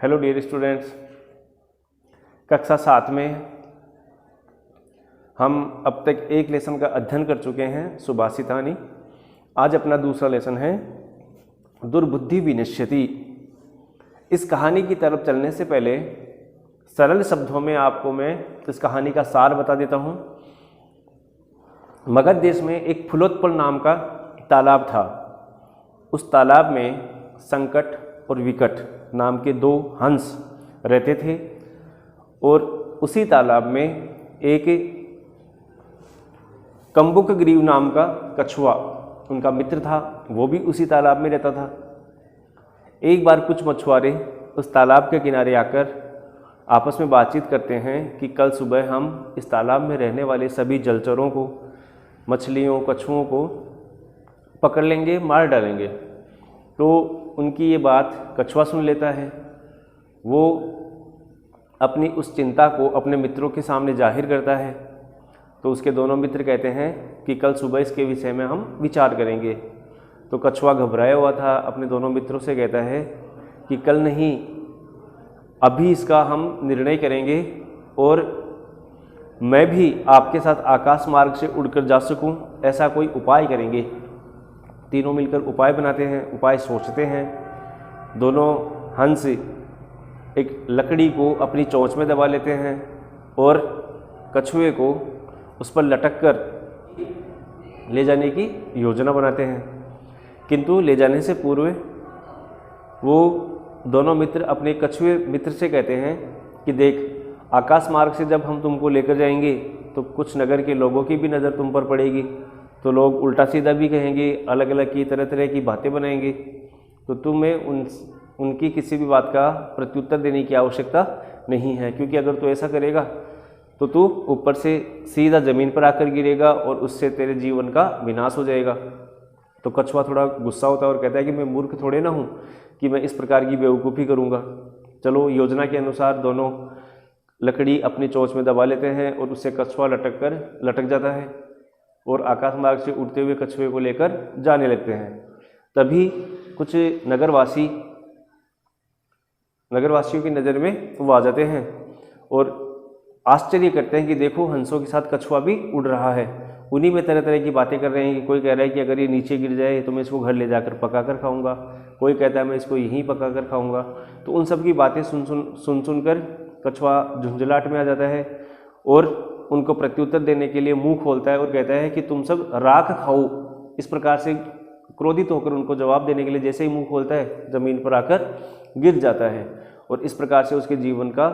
Hello dear students, कक्षा 7 में हम अब तक एक लेसन का अध्ययन कर चुके हैं, सुभाषितानि। आज अपना दूसरा लेसन है दुर्बुद्धि विनश्यति। इस कहानी की तरफ चलने से पहले सरल शब्दों में आपको मैं इस कहानी का सार बता देता हूँ। मगध देश में एक फुलोत्पल नाम का तालाब था। उस तालाब में संकट और विकट नाम के दो हंस रहते थे और उसी तालाब में एक कंबुकग्रीव नाम का कछुआ उनका मित्र था, वो भी उसी तालाब में रहता था। एक बार कुछ मछुआरे उस तालाब के किनारे आकर आपस में बातचीत करते हैं कि कल सुबह हम इस तालाब में रहने वाले सभी जलचरों को, मछलियों, कछुओं को पकड़ लेंगे, मार डालेंगे। तो उनकी ये बात कछुआ सुन लेता है। वो अपनी उस चिंता को अपने मित्रों के सामने जाहिर करता है। तो उसके दोनों मित्र कहते हैं कि कल सुबह इसके विषय में हम विचार करेंगे। तो कछुआ घबराया हुआ था, अपने दोनों मित्रों से कहता है कि कल नहीं, अभी इसका हम निर्णय करेंगे और मैं भी आपके साथ आकाश मार्ग से उड़कर जा सकूं, ऐसा कोई उपाय करेंगे। तीनों मिलकर उपाय बनाते हैं, उपाय सोचते हैं। दोनों हंस एक लकड़ी को अपनी चोंच में दबा लेते हैं और कछुए को उस पर लटक कर ले जाने की योजना बनाते हैं। किंतु ले जाने से पूर्व वो दोनों मित्र अपने कछुए मित्र से कहते हैं कि देख, आकाश मार्ग से जब हम तुमको लेकर जाएंगे तो कुछ नगर के लोगों की भी नज़र तुम पर पड़ेगी। तो लोग उल्टा सीधा भी कहेंगे, अलग अलग की तरह तरह की बातें बनाएंगे। तो तुम्हें उनकी किसी भी बात का प्रत्युत्तर देने की आवश्यकता नहीं है, क्योंकि अगर तू ऐसा करेगा तो तू ऊपर से सीधा ज़मीन पर आकर गिरेगा और उससे तेरे जीवन का विनाश हो जाएगा। तो कछुआ थोड़ा गुस्सा होता है और कहता है कि मैं मूर्ख थोड़े ना हूँ कि मैं इस प्रकार की बेवकूफ़ी करूँगा। चलो, योजना के अनुसार दोनों लकड़ी अपनी चोंच में दबा लेते हैं और उससे कछुआ लटक जाता है और आकाश मार्ग से उड़ते हुए कछुए को लेकर जाने लगते हैं। तभी कुछ नगरवासियों की नज़र में वो आ जाते हैं और आश्चर्य करते हैं कि देखो, हंसों के साथ कछुआ भी उड़ रहा है। उन्हीं में तरह तरह की बातें कर रहे हैं कि कोई कह रहा है कि अगर ये नीचे गिर जाए तो मैं इसको घर ले जाकर पका कर खाऊंगा, कोई कहता है मैं इसको यहीं पका कर खाऊंगा। तो उन सब की बातें सुन कर कछुआ झुंझलाहट में आ जाता है और उनको प्रत्युत्तर देने के लिए मुंह खोलता है और कहता है कि तुम सब राख खाओ। इस प्रकार से क्रोधित होकर उनको जवाब देने के लिए जैसे ही मुंह खोलता है, ज़मीन पर आकर गिर जाता है और इस प्रकार से उसके जीवन का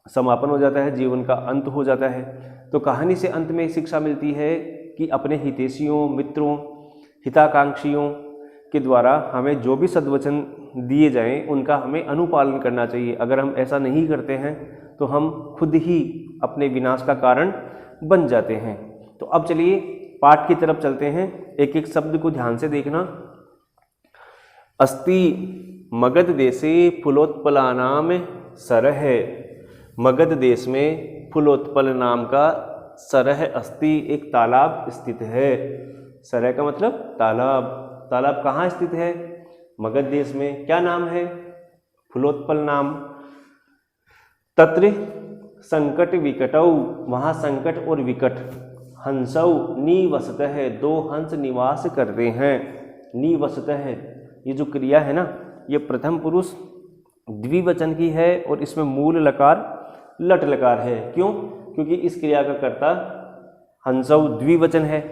समापन हो जाता है, जीवन का अंत हो जाता है। तो कहानी से अंत में शिक्षा मिलती है कि अपने हितैषियों, मित्रों, हिताकांक्षियों के द्वारा हमें जो भी सद्वचन दिए जाएं उनका हमें अनुपालन करना चाहिए। अगर हम ऐसा नहीं करते हैं तो हम खुद ही अपने विनाश का कारण बन जाते हैं। तो अब चलिए पाठ की तरफ चलते हैं। एक एक शब्द को ध्यान से देखना। अस्ति मगध देशे फुलोत्पलानाम सरह। मगध देश में फुलोत्पल नाम का सरह अस्ति, एक तालाब स्थित है। सरह का मतलब तालाब। तालाब कहाँ स्थित है? मगध देश में। क्या नाम है? फुलोत्पल नाम। तत्र संकट विकटौ, वहाँ संकट और विकट। हंसौ निवसत है, दो हंस निवास करते हैं। निवसत है, ये जो क्रिया है ना, ये प्रथम पुरुष द्विवचन की है और इसमें मूल लकार लट लकार है। क्यों? क्योंकि इस क्रिया का कर्ता हंसौ द्विवचन है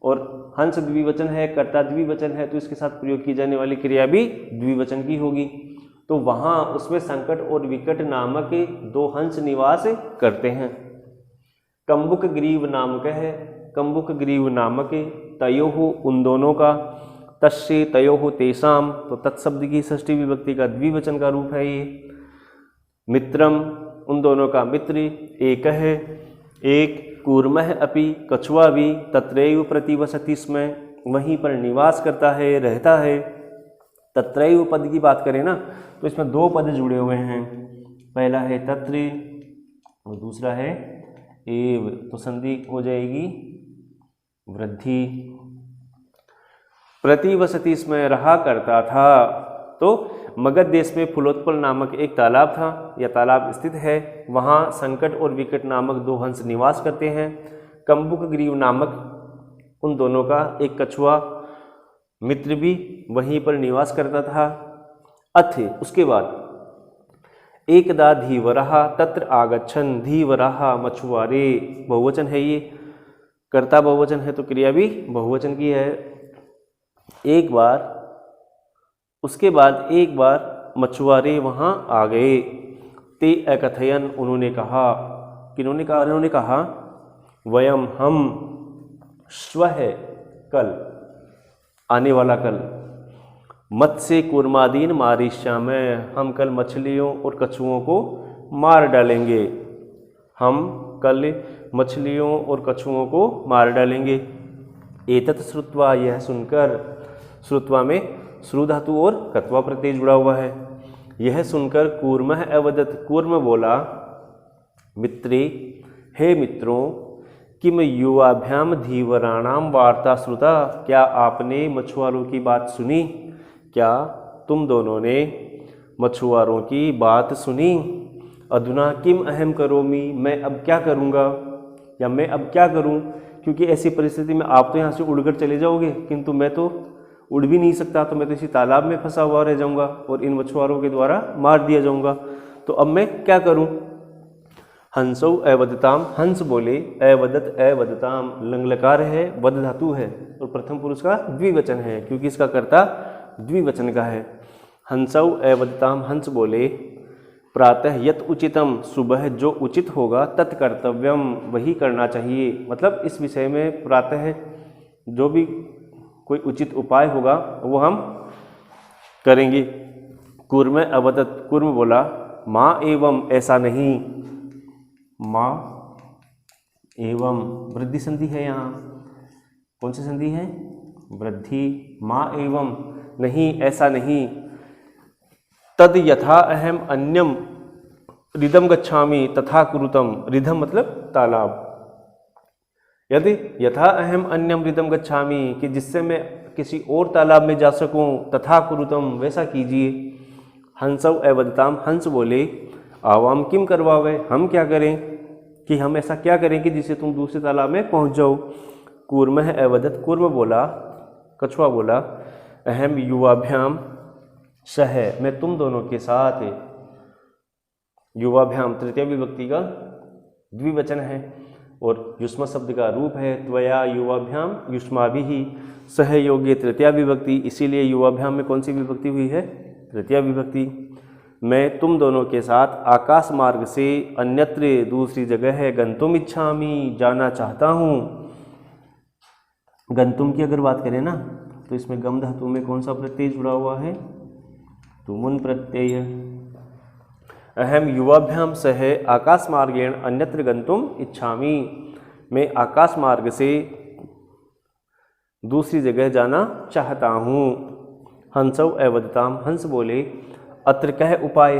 और हंस द्विवचन है, कर्ता द्विवचन है, तो इसके साथ प्रयोग की जाने वाली क्रिया भी द्विवचन की होगी। तो वहाँ उसमें संकट और विकट नामक दो हंस निवास करते हैं। कंबुकग्रीव नामक है, कंबुकग्रीव नामक तयोः, उन दोनों का, तस्य तयोः तेषाम, तो तत्शब्द की षष्ठी विभक्ति का द्विवचन का रूप है ये। मित्रम, उन दोनों का मित्र, एक है, एक, कूर्मः अपि, कछुआ भी, तत्रैव प्रतिवसति स्म, वहीं पर निवास करता है, रहता है। तत्रैव पद की बात करें ना तो इसमें दो पद जुड़े हुए हैं। पहला है तत्र और दूसरा है एव, तो संधि हो जाएगी वृद्धि। प्रतिवसति इसमें रहा करता था, तो मगध देश में फुलोत्पल नामक एक तालाब था या तालाब स्थित है। वहाँ संकट और विकट नामक 2 हंस निवास करते हैं। कंबुकग्रीव नामक उन दोनों का एक कछुआ मित्र भी वहीं पर निवास करता था। अथ उसके बाद एकदा धीवरः तत्र आगच्छन्, धीवरः मछुआरे, बहुवचन है ये, कर्ता बहुवचन है तो क्रिया भी बहुवचन की है। एक बार, उसके बाद एक बार मछुआरे वहाँ आ गए। ते अकथयन, उन्होंने कहा, किन्होंने कहा? उन्होंने कहा वयम हम, श्वः कल, आने वाला कल, मत्स्य कूर्मादीन मारिष्यामः, हम कल मछलियों और कछुओं को मार डालेंगे। हम कल मछलियों और कछुओं को मार डालेंगे। एतत् श्रुत्वा, यह सुनकर, श्रुत्वा में श्रु धातु और कत्वा प्रत्यय जुड़ा हुआ है। यह सुनकर कूर्मः अवदत्, कूर्म बोला, मित्रे, हे मित्रों, किम युवाभ्याम धीवराणाम वार्ता श्रुता, क्या आपने मछुआरों की बात सुनी? क्या तुम दोनों ने मछुआरों की बात सुनी? अधुना किम अहम करोमि, मैं अब क्या करूँगा या मैं अब क्या करूँ? क्योंकि ऐसी परिस्थिति में आप तो यहाँ से उड़कर चले जाओगे, किंतु मैं तो उड़ भी नहीं सकता, तो मैं तो इसी तालाब में फंसा हुआ रह जाऊँगा और इन मछुआरों के द्वारा मार दिया जाऊँगा। तो अब मैं क्या करूँ? हंसौ अवदताम, हंस बोले, अवदत अवदताम, लंगलकार है, वद धातु है और प्रथम पुरुष का द्विवचन है क्योंकि इसका कर्ता द्विवचन का है। हंसौ अवदताम, हंस बोले, प्रातः यत उचितम, सुबह जो उचित होगा, तत्कर्तव्यम, वही करना चाहिए। मतलब इस विषय में प्रातः जो भी कोई उचित उपाय होगा वो हम करेंगे। कूर्म अवदत, कूर्म बोला, माँ एवं, ऐसा नहीं, माँ एवं, वृद्धि संधि है यहाँ, कौन सी संधि है? वृद्धि। माँ एवं, नहीं, ऐसा नहीं। तद यथा अहम अन्यम रिदम गच्छामि तथा कुरुतम, रिधम मतलब तालाब, यदि यथा अहम अन्यम रिदम गच्छामि, कि जिससे मैं किसी और तालाब में जा सकूं, तथा कुरुतम, वैसा कीजिए। हंसौ अवदताम, हंस बोले, आवाम किम करवावे, हम क्या करें, कि हम ऐसा क्या करें कि जिससे तुम दूसरे तालाब में पहुंच जाओ। कूर्मः अवदत, कूर्म बोला, कछुआ बोला, अहम युवाभ्याम सह, मैं तुम दोनों के साथ, युवाभ्याम तृतीय विभक्ति का द्विवचन है और युष्म शब्द का रूप है। त्वया युवाभ्याम युष्माभिः, सहयोग्य तृतीया विभक्ति, इसीलिए युवाभ्याम में कौन सी विभक्ति हुई है? तृतीया विभक्ति। मैं तुम दोनों के साथ आकाश मार्ग से अन्यत्र, दूसरी जगह है, गंतुम इच्छामि, जाना चाहता हूँ। गंतुम की अगर बात करें ना तो इसमें गम धातु में कौन सा प्रत्यय जुड़ा हुआ है? तुमुन प्रत्यय। अहम युवाभ्याम सह आकाश मार्गेण अन्यत्र गंतुम इच्छामि, मैं आकाश मार्ग से दूसरी जगह जाना चाहता हूँ। हंसौ अवदताम, हंस बोले, अत्र कह उपाय,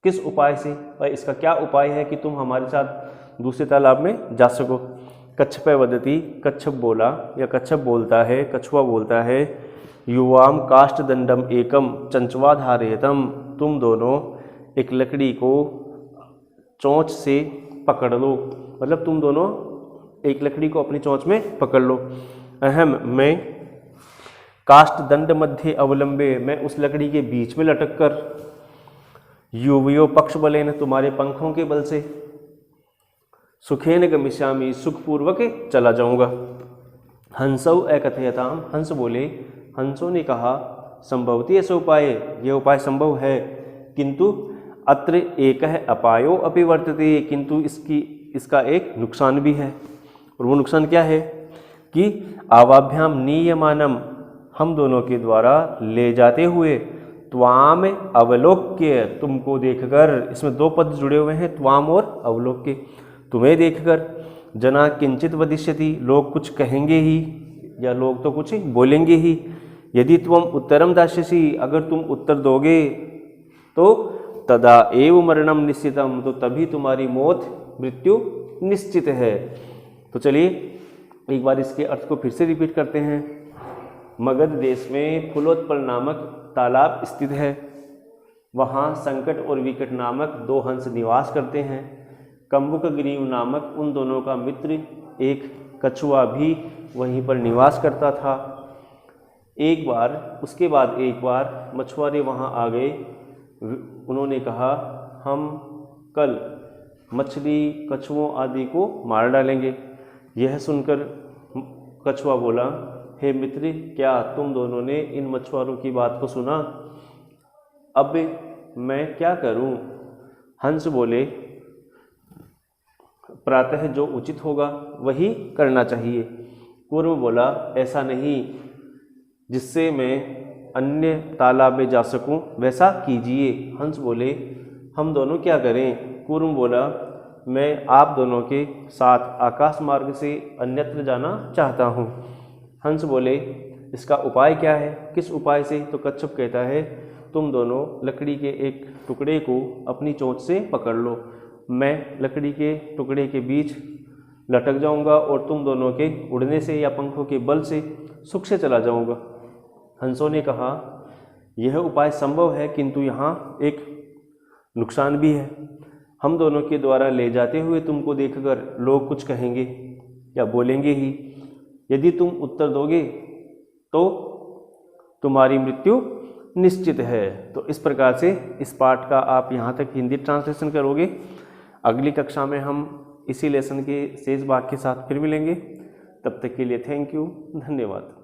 किस उपाय से, भाई इसका क्या उपाय है कि तुम हमारे साथ दूसरे तालाब में जा सको। कच्छप वदति, कच्छप बोला या कच्छप बोलता है, कछुआ बोलता है, युवाम काष्ठ दंडम एकम चंचवा धारेतम, तुम दोनों एक लकड़ी को चोंच से पकड़ लो, मतलब तुम दोनों एक लकड़ी को अपनी चोंच में पकड़ लो। अहम, मैं काष्ठ दंड मध्य अवलंबे, मैं उस लकड़ी के बीच में लटक कर, युवयो पक्ष बलेन, तुम्हारे पंखों के बल से, सुखेन गमिष्यामि, सुखपूर्वक चला जाऊंगा। हंसौ अकथयताम, हंस बोले, हंसों ने कहा, संभवती ऐसा उपाय, यह उपाय संभव है, किंतु अत्र एकः अपायो अपि वर्तते, किंतु इसका एक नुकसान भी है। और वो नुकसान क्या है कि आवाभ्याम नीयमानम, हम दोनों के द्वारा ले जाते हुए, त्वाम अवलोक्य, तुमको देखकर, इसमें दो पद जुड़े हुए हैं, त्वाम और अवलोक्य, तुम्हें देखकर, जना किंचित वदिष्यति, लोग कुछ कहेंगे ही या लोग तो कुछ बोलेंगे ही। यदि तुम उत्तरम दास्यसि, अगर तुम उत्तर दोगे तो तदा एव मरणम निश्चितम, तो तभी तुम्हारी मौत, मृत्यु निश्चित है। तो चलिए एक बार इसके अर्थ को फिर से रिपीट करते हैं। मगध देश में फुलोत्पल नामक तालाब स्थित है वहाँ संकट और विकट नामक 2 हंस निवास करते हैं। कंबुकग्रीव नामक उन दोनों का मित्र एक कछुआ भी वहीं पर निवास करता था। एक बार मछुआरे वहाँ आ गए। उन्होंने कहा, हम कल मछली कछुओं आदि को मार डालेंगे। यह सुनकर कछुआ बोला, हे मित्र, क्या तुम दोनों ने इन मछुआरों की बात को सुना? अब मैं क्या करूं? हंस बोले, प्रातः जो उचित होगा वही करना चाहिए। कूर्म बोला, ऐसा नहीं, जिससे मैं अन्य तालाब में जा सकूं वैसा कीजिए। हंस बोले, हम दोनों क्या करें? कूर्म बोला, मैं आप दोनों के साथ आकाश मार्ग से अन्यत्र जाना चाहता हूँ। हंस बोले, इसका उपाय क्या है? किस उपाय से? तो कच्छप कहता है, तुम दोनों लकड़ी के एक टुकड़े को अपनी चोंच से पकड़ लो, मैं लकड़ी के टुकड़े के बीच लटक जाऊंगा और तुम दोनों के उड़ने से या पंखों के बल से सुख से चला जाऊंगा। हंसों ने कहा, यह उपाय संभव है, किंतु यहाँ एक नुकसान भी है। हम दोनों के द्वारा ले जाते हुए तुमको देखकर लोग कुछ कहेंगे या बोलेंगे ही। यदि तुम उत्तर दोगे तो तुम्हारी मृत्यु निश्चित है। तो इस प्रकार से इस पाठ का आप यहाँ तक हिंदी ट्रांसलेशन करोगे। अगली कक्षा में हम इसी लेसन के शेष भाग के साथ फिर मिलेंगे। तब तक के लिए थैंक यू, धन्यवाद।